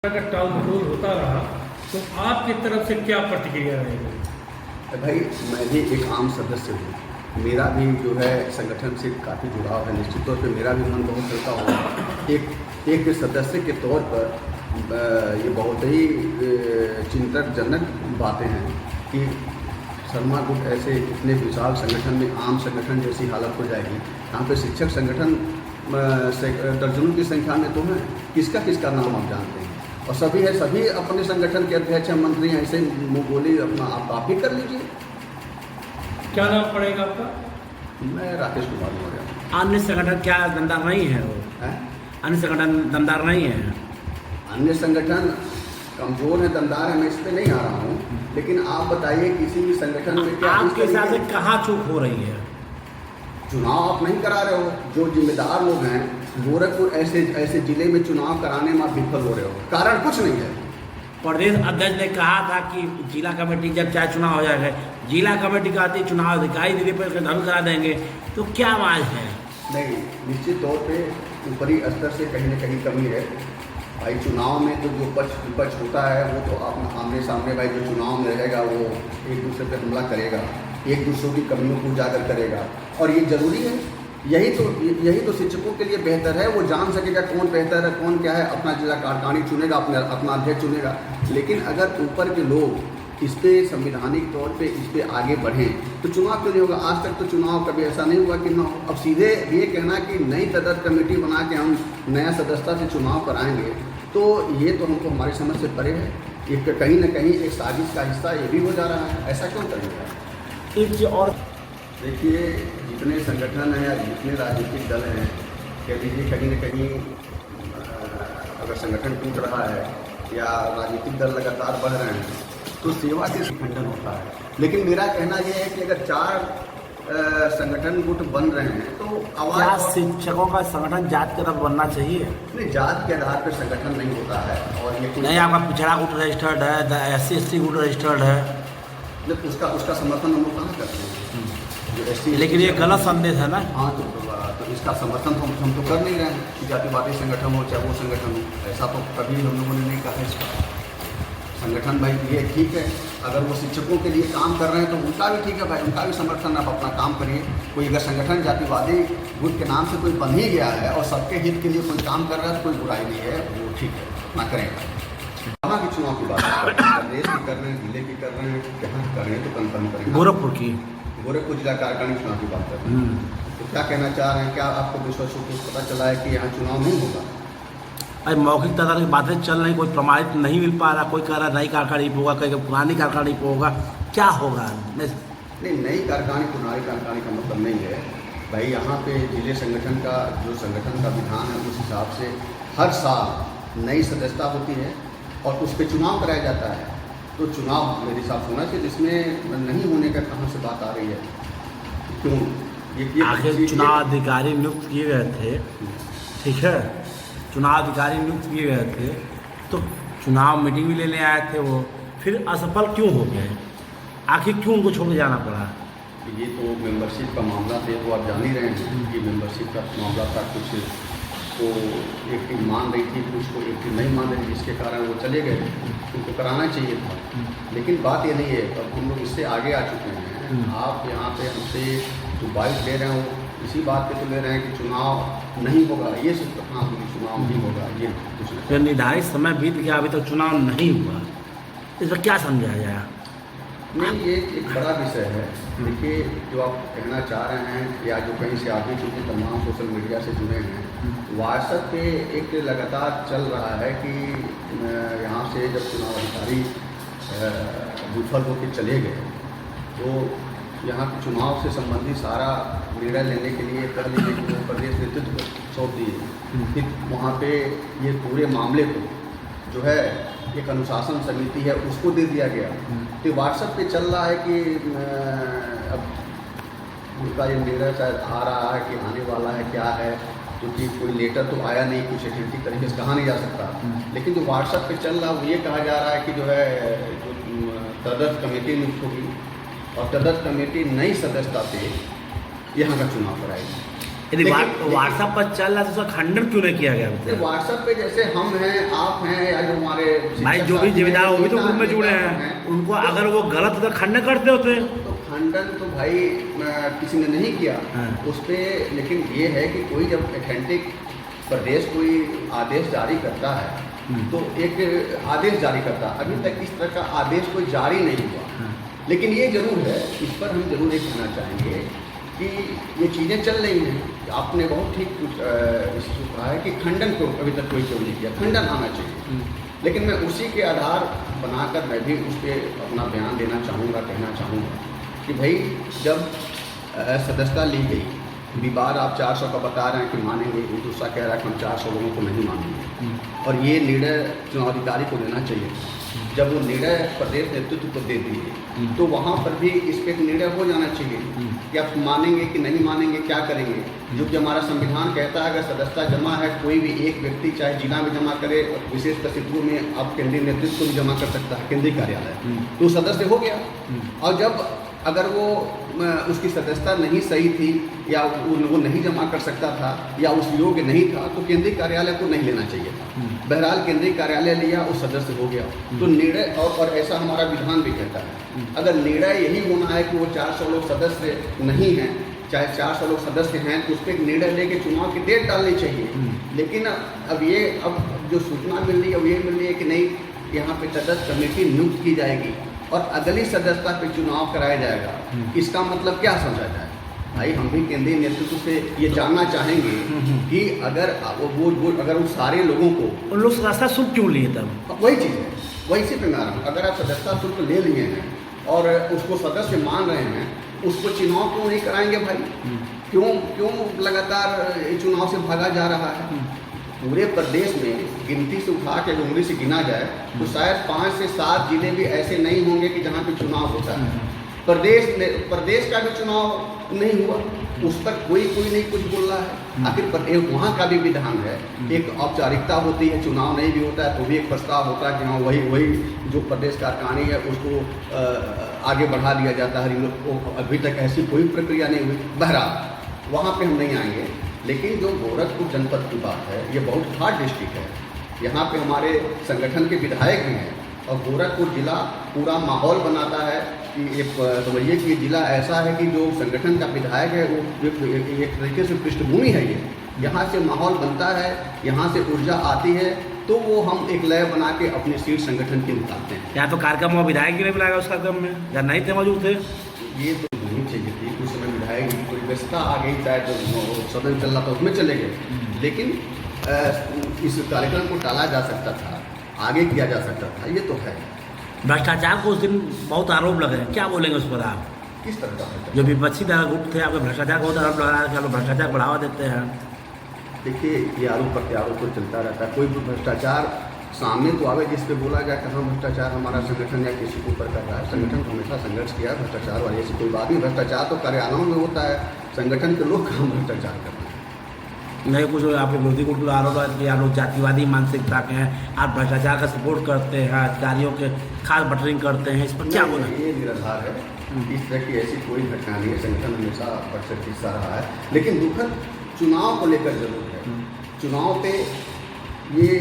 अगर टाल मटोल होता रहा तो आपकी तरफ से क्या प्रतिक्रिया रहेगी? भाई मैं भी एक आम सदस्य हूँ, मेरा भी जो है संगठन से काफ़ी जुड़ाव है। निश्चित तौर पे मेरा भी मन बहुत हल्का होगा। एक सदस्य के तौर पर ये बहुत ही चिंताजनक बातें हैं कि शर्मा गुट ऐसे इतने विशाल संगठन में आम संगठन जैसी हालत हो जाएगी। यहाँ पे शिक्षक संगठन दर्जनों की संख्या में तो है, किसका नाम आप जानते हैं? और सभी है, सभी अपने संगठन के अध्यक्ष मंत्री हैं, ऐसे मुँह बोली अपना आप ही कर लीजिए। क्या नाम पड़ेगा आपका? मैं राकेश कुमार मौर्य। अन्य संगठन क्या दमदार नहीं है? वो अन्य संगठन दमदार नहीं है? अन्य संगठन कमजोर है, दमदार है, मैं इस पर नहीं आ रहा हूँ। लेकिन आप बताइए किसी भी संगठन में क्या आपके हिसाब से कहाँ चूक हो रही है? चुनाव आप नहीं करा रहे हो। जो जिम्मेदार लोग हैं गोरखपुर ऐसे जिले में चुनाव कराने में आप विफल हो रहे हो, कारण कुछ नहीं है। प्रदेश अध्यक्ष ने कहा था कि जिला कमेटी जब चाहे चुनाव हो जाएगा, जिला कमेटी कहती चुनाव अधिकारी दीदी पर हल करा देंगे, तो क्या आवाज़ है? नहीं, निश्चित तौर पे ऊपरी स्तर से कहीं ना कहीं कमी है। भाई चुनाव में तो जो पक्ष विपक्ष होता है वो तो आमने सामने, भाई जो चुनाव में रहेगा वो एक दूसरे पर हमला करेगा, एक दूसरों की कमियों को उजागर करेगा, और ये जरूरी है। यही तो शिक्षकों के लिए बेहतर है। वो जान सकेगा कौन बेहतर है, कौन क्या है, अपना जिला कार्यकारिणी चुनेगा, अपना अध्यक्ष चुनेगा। लेकिन अगर ऊपर के लोग इस पर संवैधानिक तौर पे इस पर आगे बढ़ें तो चुनाव क्यों नहीं होगा? आज तक तो चुनाव कभी ऐसा नहीं हुआ कि ना। अब सीधे ये कहना कि नई तदर्थ कमेटी बना के हम नया सदस्यता से चुनाव कराएंगे, तो ये तो हमको हमारी समझ से परे है। ये कहीं ना कहीं एक साजिश का हिस्सा ये भी हो जा रहा है। ऐसा क्यों करेगा? एक चीज और देखिए, जितने संगठन हैं या जितने राजनीतिक दल हैं, कह लीजिए कहीं न कहीं अगर संगठन टूट रहा है या राजनीतिक दल लगातार बढ़ रहे हैं तो सेवा से खंडन होता है। लेकिन मेरा कहना यह है कि अगर 4 संगठन गुट बन रहे हैं तो क्या शिक्षकों का संगठन जात के तरफ बनना चाहिए? नहीं, जात के आधार पर संगठन नहीं होता है। और ये नहीं, आपका पिछड़ा गुट रजिस्टर्ड है, SC/ST गुट रजिस्टर्ड है, उसका समर्थन हम लोग कहाँ करते हैं? लेकिन ये गलत संदेश है ना। हाँ, तो इसका समर्थन तो हम तो कर नहीं रहे हैं कि जातिवादी संगठन हो चाहे वो संगठन हो। ऐसा तो कभी हम लोगों ने नहीं कहा इसका। संगठन भाई ये ठीक है, अगर वो शिक्षकों के लिए काम कर रहे हैं तो उनका भी ठीक है भाई, उनका भी समर्थन, आप अपना काम करिए। कोई अगर संगठन जातिवादी गुट के नाम से कोई बन ही गया है और सबके हित के लिए कोई काम कर रहा है तो कोई बुराई नहीं है, वो ठीक है, अपना करेंगे। कहाँ की चुनाव की बात कर रहे हैं? प्रदेश की कर रहे हैं, जिले की कर रहे हैं, जहाँ कर रहे हैं तो कन्फर्म करेंगे। गोरखपुर जिला कार्यकारिणी चुनाव की बात कर रहे हैं तो क्या कहना चाह रहे हैं? क्या आपको विश्वास पता चला है कि यहाँ चुनाव नहीं होगा? अरे मौखिक तरह की बातें चल रही, कोई प्रमाणित नहीं मिल पा रहा। कोई कह रहा नई कार्यकारिणी पे होगा, कहीं पुरानी कार्यकारिणी पे होगा, क्या होगा? नहीं, नई कार्यकारिणी पुरानी कार्यकारिणी का मतलब नहीं है भाई। यहाँ पे जिले संगठन का जो संगठन का विधान है उस हिसाब से हर साल नई सदस्यता होती है और उस पर चुनाव कराया जाता है। तो चुनाव मेरे हिसाब से होना चाहिए, जिसमें नहीं होने का कहाँ से बात आ रही है? क्यों? ये आखिर चुनाव अधिकारी नियुक्त किए गए थे, ठीक है, चुनाव अधिकारी नियुक्त किए गए थे तो चुनाव मीटिंग भी लेने आए थे, वो फिर असफल क्यों हो गए? आखिर क्यों उनको छोड़ के जाना पड़ा? ये तो मेंबरशिप का मामला थे, तो आप जान ही रहे हैं कि मेंबरशिप का मामला था। कुछ तो एक टीम मान रही थी, कुछ को एक टीम नहीं मान रही थी, जिसके कारण वो चले गए। उनको कराना चाहिए था। लेकिन बात ये नहीं है, अब हम लोग इससे आगे आ चुके हैं। आप यहाँ पे हमसे जो बाइट ले रहे हो इसी बात पे तो ले रहे हैं कि चुनाव नहीं होगा। ये सिर्फ हाँ, चुनाव नहीं होगा, ये कुछ निर्धारित समय बीत गया, अभी तक चुनाव नहीं हुआ, इसमें क्या समझाया जाए? नहीं, ये एक बड़ा विषय है। देखिए, जो आप कहना चाह रहे हैं या जो कहीं से आ भी चुके तमाम सोशल मीडिया से जुड़े हैं, व्हाट्सएप पे एक लगातार चल रहा है कि यहाँ से जब चुनाव अधिकारी विफल होकर चले गए तो यहाँ के चुनाव से संबंधित सारा निर्णय लेने के लिए कह लीजिए कि वो प्रदेश नेतृत्व को सौंप दिए। फिर वहाँ पे ये पूरे मामले को जो है एक अनुशासन समिति है उसको दे दिया गया। तो व्हाट्सएप पे चल रहा है कि अब उनका ये निर्णय शायद आ रहा है कि आने वाला है, क्या है, क्योंकि कोई लेटर तो आया नहीं, कुछ एथेंटिक तरीके से कहा नहीं जा सकता। लेकिन जो व्हाट्सएप पे चल रहा है वो ये कहा जा रहा है कि जो है जो तदर्थ कमेटी नियुक्त होगी और तदर्थ कमेटी नई सदस्यता से यहाँ का चुनाव कराएगी। यदि लेकिन- व्हाट्सएप पर चल रहा है तो उसका खंडन क्यों नहीं किया गया नहीं, व्हाट्सएप पे जैसे हम हैं, आप हैं, या जो हमारे भाई शिक्षक जो भी साथी जिम्मेदार हैं, वो भी तो नेता ग्रुप में जुड़े नेता हैं, उनको अगर वो गलत होता खंडन करते होते। तो खंडन तो भाई किसी ने नहीं किया हाँ। उस पर। लेकिन ये है कि कोई जब ऑथेंटिक प्रदेश कोई आदेश जारी करता है तो एक आदेश जारी करता है। अभी तक इस तरह का आदेश कोई जारी नहीं हुआ। हाँ। लेकिन ये जरूर है, इस पर हम जरूर ये कहना चाहेंगे कि ये चीज़ें चल रही हैं। आपने बहुत ठीक कहा है कि खंडन को अभी तक कोई क्यों नहीं किया, खंडन आना चाहिए। लेकिन मैं उसी के आधार बनाकर मैं भी उस पर अपना बयान देना चाहूँगा, कहना चाहूँगा कि भाई जब सदस्यता ली गई, विवाद आप 400 का बता रहे हैं कि मानेंगे, दूसरा कह रहा है कि हम 400 लोगों को नहीं मानेंगे, और ये निर्णय चुनाव अधिकारी को लेना चाहिए। जब वो निर्णय प्रदेश नेतृत्व को दे दिए तो वहाँ पर भी इस पर एक निर्णय हो जाना चाहिए कि आप मानेंगे कि नहीं मानेंगे, क्या करेंगे। जो कि हमारा संविधान कहता है अगर सदस्यता जमा है, कोई भी एक व्यक्ति चाहे जिला में जमा करे, विशेष परिस्थितियों में आप केंद्रीय नेतृत्व को भी जमा कर सकता है, केंद्रीय कार्यालय, तो सदस्य हो गया। और जब अगर वो उसकी सदस्यता नहीं सही थी या वो नहीं जमा कर सकता था या उस योग्य नहीं था तो केंद्रीय कार्यालय को नहीं लेना चाहिए था। बहरहाल केंद्रीय कार्यालय लिया, उस सदस्य हो गया। तो निर्णय और ऐसा हमारा विधान भी कहता है, अगर निर्णय यही होना है कि वो 400 लोग सदस्य नहीं हैं, चाहे 400 लोग सदस्य हैं, तो उस पर एक निर्णय लेके चुनाव की डेट डालनी चाहिए। लेकिन अब जो सूचना मिल रही है वो ये मिल रही है कि नहीं, यहाँ पे सदस्य कमेटी नियुक्त की जाएगी और अगली सदस्यता पे चुनाव कराया जाएगा। इसका मतलब क्या समझा जाए? भाई हम भी केंद्रीय नेतृत्व से ये जानना चाहेंगे कि अगर अगर उन सारे लोगों को उन लोग सदस्यता शुल्क क्यों लिए तब? वही चीज़ है, वही से पे मैं आ रहा हूँ। अगर आप सदस्यता शुल्क ले लिए हैं और उसको सदस्य मान रहे हैं, उसको चुनाव क्यों नहीं कराएंगे भाई? क्यों लगातार चुनाव से भागा जा रहा है? पूरे प्रदेश में गिनती से उठा के उंगली से गिना जाए तो शायद 5 से 7 जिले भी ऐसे नहीं होंगे कि जहाँ पे चुनाव होता है। प्रदेश का भी चुनाव नहीं हुआ, उस पर कोई नहीं कुछ बोल रहा है। आखिर वहाँ का भी विधान है, एक औपचारिकता होती है, चुनाव नहीं भी होता है तो भी एक प्रस्ताव होता है कि हाँ वही जो प्रदेश कार्यकारिणी है उसको आगे बढ़ा दिया जाता है। इन लोग को अभी तक ऐसी कोई प्रक्रिया नहीं हुई। बहरहाल वहाँ पे हम नहीं आएंगे। लेकिन जो गोरखपुर जनपद की बात है, ये बहुत हार्ड डिस्ट्रिक्ट है। यहाँ पे हमारे संगठन के विधायक भी हैं और गोरखपुर जिला पूरा माहौल बनाता है कि एक समझिए कि ये जिला ऐसा है कि जो संगठन का विधायक है वो एक तरीके से पृष्ठभूमि है। ये यहाँ से माहौल बनता है, यहाँ से ऊर्जा आती है, तो वो हम एक लय बना के अपनी सीट संगठन की निकालते हैं। या तो कार्यक्रम में विधायक भी नहीं बुलाएगा उस कार्यक्रम में, या नहीं थे मौजूद थे, ये तो नहीं चाहिए थी। कुछ समय विधायक की कोई व्यवस्था आ गई, चाहे तो सदन चल रहा था उसमें चले गए। लेकिन इस कार्यक्रम को टाला जा सकता था, आगे किया जा सकता था, ये तो है। भ्रष्टाचार को उस दिन बहुत आरोप लगे, क्या बोलेंगे उस पर आप? किस तरह का? जो विपक्षी ग्रुप थे आपके भ्रष्टाचार को बहुत आरोप लगा रहा है कि आप लोग भ्रष्टाचार बढ़ावा देते हैं। देखिए, ये आरोप प्रत्यारोप तो चलता रहता है। कोई भी भ्रष्टाचार सामने तो आवे जिस पे बोला जाए कहाँ भ्रष्टाचार हमारा संगठन या किसी के ऊपर कर रहा है। संगठन को हमेशा संघर्ष किया है, भ्रष्टाचार वाली ऐसी कोई बात नहीं। भ्रष्टाचार तो कार्यालयों में होता है, संगठन के लोग कहाँ भ्रष्टाचार करते हैं। नहीं, कुछ आपके विरोधी गुट का आरोप है कि आप लोग जातिवादी मानसिकता के हैं, आप भ्रष्टाचार का सपोर्ट करते हैं, अधिकारियों के खास बटरिंग करते हैं, इस पर क्या बोला? ये निराधार है। इस तरह की ऐसी कोई घटना नहीं है। संगठन हमेशा परफेक्ट हिस्सा रहा है। लेकिन दुखद चुनाव को लेकर जरूर है। चुनाव पे ये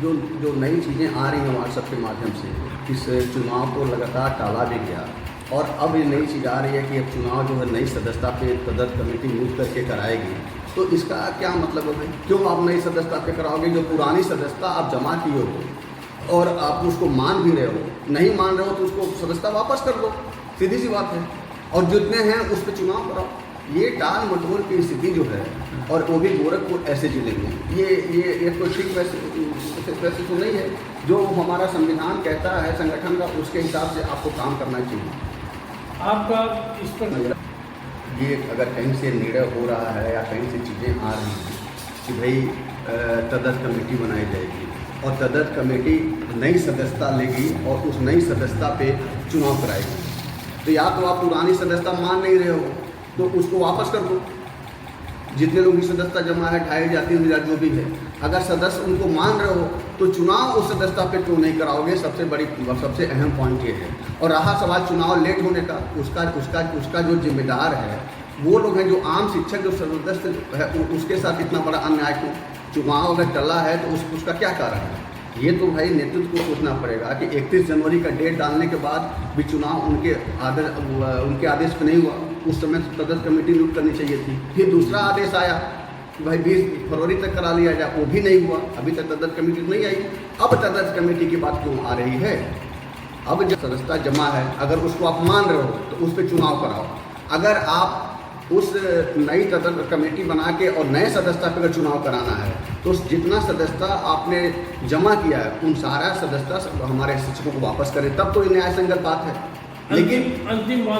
जो नई चीज़ें आ रही हैं व्हाट्सएप के माध्यम से, इस चुनाव को लगातार टाला भी गया और अब ये नई चीज़ आ रही है कि अब चुनाव जो है नई सदस्यता पे तदर्थ कमेटी नियुक्त करके कराएगी। तो इसका क्या मतलब है भाई? क्यों आप नई सदस्यता पे कराओगे? जो पुरानी सदस्यता आप जमा किए हो और आप उसको मान भी रहे हो, नहीं मान रहे हो तो उसको सदस्यता वापस कर दो, सीधी सी बात है। और जितने हैं उस पर चुनाव कराओ। ये टाल मटोल की स्थिति जो है, और वो भी गोरखपुर ऐसे जिले में, ये कोई ठीक वैसे तो नहीं है। जो हमारा संविधान कहता है संगठन का, उसके हिसाब से आपको काम करना चाहिए। आपका इस पर ये अगर कहीं से निर्णय हो रहा है या कहीं से चीज़ें आ रही हैं कि भाई तदर्थ कमेटी बनाई जाएगी और तदर्थ कमेटी नई सदस्यता लेगी और उस नई सदस्यता पे चुनाव कराएगी, तो या तो आप पुरानी सदस्यता मान नहीं रहे हो तो उसको वापस कर दो। जितने लोगों की सदस्यता जमा है 2500 3000 जो भी है, अगर सदस्य उनको मान रहे हो तो चुनाव उस सदस्यता पे क्यों नहीं कराओगे? सबसे अहम पॉइंट ये है। और रहा सवाल चुनाव लेट होने का, उसका जो जिम्मेदार है वो लोग हैं जो आम शिक्षक जो सदस्य है उसके साथ इतना बड़ा अन्याय क्यों? चुनाव अगर टला है तो उसका क्या कारण है? ये तो भाई नेतृत्व को सोचना पड़ेगा कि 31 जनवरी का डेट डालने के बाद भी चुनाव उनके आदेश पर नहीं हुआ। उस समय तदर्थ कमेटी नियुक्त करनी चाहिए थी। फिर दूसरा आदेश आया कि भाई 20 फरवरी तक करा लिया जाए, वो भी नहीं हुआ। अभी तक तदर्थ कमेटी नहीं आई। अब तदर्थ कमेटी की बात क्यों आ रही है? अब जब सदस्यता जमा है, अगर उसको आप मान रहे हो तो उस पर चुनाव कराओ। अगर आप उस नई तदर्थ कमेटी बना के और नए सदस्यता पर अगर चुनाव कराना है तो जितना सदस्यता आपने जमा किया है उन सारा सदस्यता हमारे शिक्षकों को वापस करें, तब तो न्याय संगत बात है। लेकिन अंतिम बात